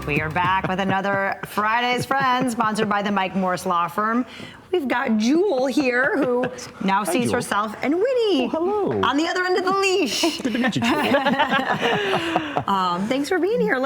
We are back with another Friday's Friends, sponsored by the Mike Morse Law Firm. We've got Jewel here, who now sees herself and Winnie on the other end of the leash. Good to meet you, Jewel. Thanks for being here.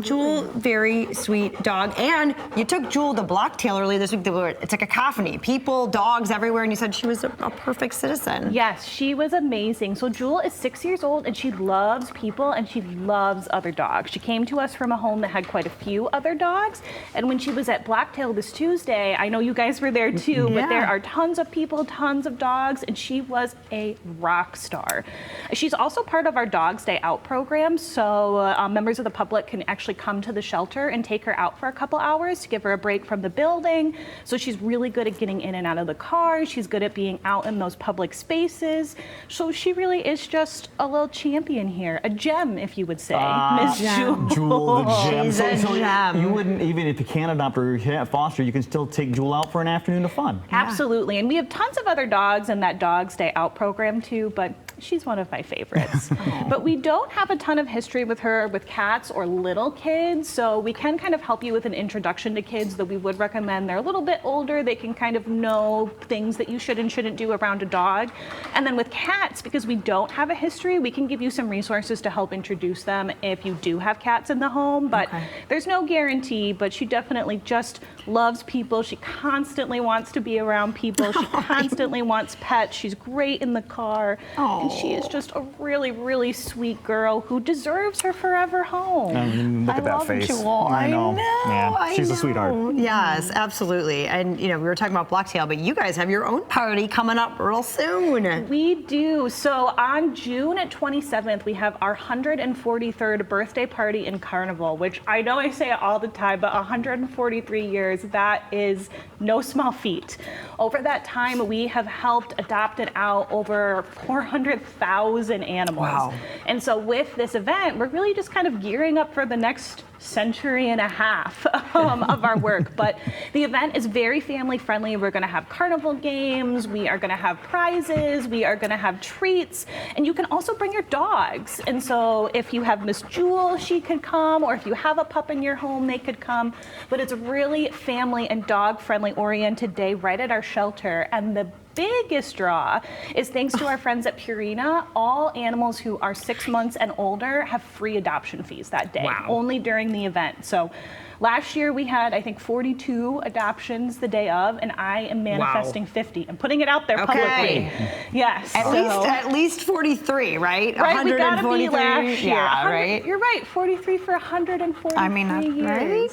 Jewel, very sweet dog. And you took Jewel to Blocktail earlier this week. It's a cacophony. People, dogs everywhere, and you said she was a perfect citizen. Yes, she was amazing. So Jewel is 6 years old, and she loves people, and she loves other dogs. She came to us from a home that had quite a few other dogs. And when she was at Blocktail this Tuesday, I know you guys were there too, but there are tons of people, tons of dogs, and she was a rock star. She's also part of our Dogs Day Out program, so members of the public can actually come to the shelter and take her out for a couple hours to give her a break from the building. So she's really good at getting in and out of the car. She's good at being out in those public spaces. So she really is just a little champion here, a gem, if you would say, Miss Jewel. Jewel the gem. She's a gem. You wouldn't, even if you can't adopt or you can't foster, you can still take Jewel out for an afternoon of fun. Absolutely, and we have tons of other dogs in that Dogs Day Out program too, but she's one of my favorites. But we don't have a ton of history with her with cats or little kids, so we can kind of help you with an introduction to kids that we would recommend. They're a little bit older, they can kind of know things that you should and shouldn't do around a dog. And then with cats, because we don't have a history, we can give you some resources to help introduce them if you do have cats in the home, but there's no guarantee, but she definitely just loves people. She constantly wants to be around people. She constantly wants pets. She's great in the car. And she is just a really, really sweet girl who deserves her forever home. Look at that face. Jewel. I know. Yeah, she's a sweetheart. Yes, absolutely. And you know, we were talking about Blocktail, but you guys have your own party coming up real soon. We do. So on June 27th, we have our 143rd birthday party in Carnival, which I know I say it all the time, but 143 years, that is no small feat. Over that time, we have helped adopted out over 400,000 animals. Wow. And so with this event, we're really just kind of gearing up for the next century and a half of our work. But the event is very family friendly. We're going to have carnival games. We are going to have prizes. We are going to have treats. And you can also bring your dogs. And so if you have Miss Jewel, she could come. Or if you have a pup in your home, they could come. But it's a really family and dog friendly oriented day right at our shelter. And the biggest draw is thanks to our friends at Purina. All animals who are 6 months and older have free adoption fees that day, only during the event. So last year we had, I think, 42 adoptions the day of, and I am manifesting 50. I'm putting it out there publicly. Yes. At least 43, right? Right, we gotta be last year. Yeah, right? You're right, 43 for 143 I mean, years. right?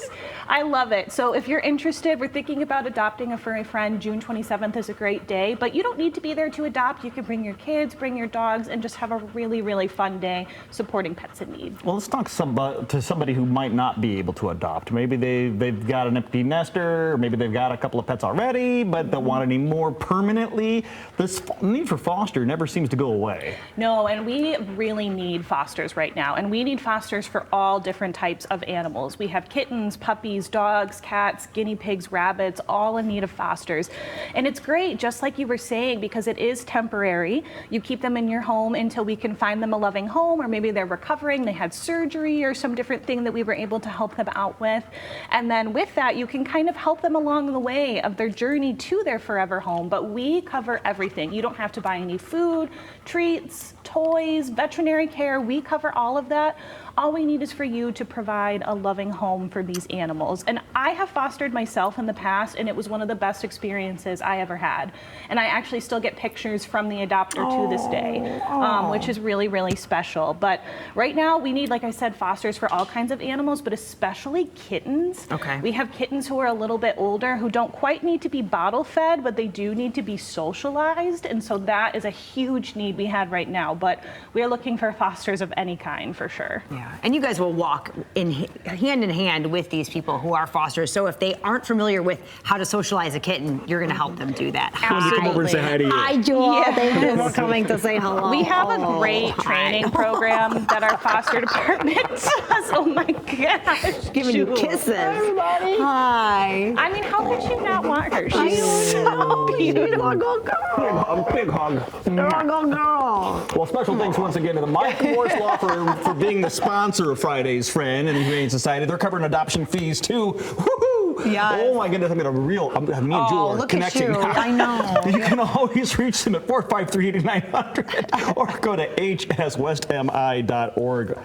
I love it. So if you're interested, we're thinking about adopting a furry friend. June 27th is a great day, but you don't need to be there to adopt. You can bring your kids, bring your dogs, and just have a really, really fun day supporting pets in need. Well, let's talk to somebody who might not be able to adopt. Maybe they've got an empty nester, or maybe they've got a couple of pets already, but don't want any more permanently. This need for foster never seems to go away. No, and we really need fosters right now, and we need fosters for all different types of animals. We have kittens, puppies, dogs, cats, guinea pigs, rabbits, all in need of fosters. And it's great, just like you were saying, because it is temporary. You keep them in your home until we can find them a loving home, or maybe they're recovering, they had surgery or some different thing that we were able to help them out with. And then with that, you can kind of help them along the way of their journey to their forever home. But we cover everything. You don't have to buy any food, treats, toys, veterinary care. We cover all of that. All we need is for you to provide a loving home for these animals. And I have fostered myself in the past, and it was one of the best experiences I ever had. And I actually still get pictures from the adopter to this day, which is really, really special. But right now, we need, like I said, fosters for all kinds of animals, but especially kittens. Okay. We have kittens who are a little bit older, who don't quite need to be bottle fed, but they do need to be socialized. And so that is a huge need we have right now. But we are looking for fosters of any kind for sure. Yeah. And you guys will walk hand in hand with these people who are fosters. So if they aren't familiar with how to socialize a kitten, you're going to help them do that. When you come over and say hi to you. Hi, Jewel. Yeah. Thank you for coming to say hello. We have a Oh, great hi. training program that our foster department does. Oh my gosh. Giving you Jewel. kisses. Hi. I mean, how could you not want her? I She's so know. She's beautiful. a good girl. Big hug. You're a good girl. Well, special thanks once again to the Mike Morse Law Firm for being the sponsor of Friday's Friend and the Humane Society. They're covering adoption fees too. Woohoo! Yes. Oh my goodness, me and Jewel are look at connecting. you. I know. You can always reach them at 453-8900 or go to hswestmi.org.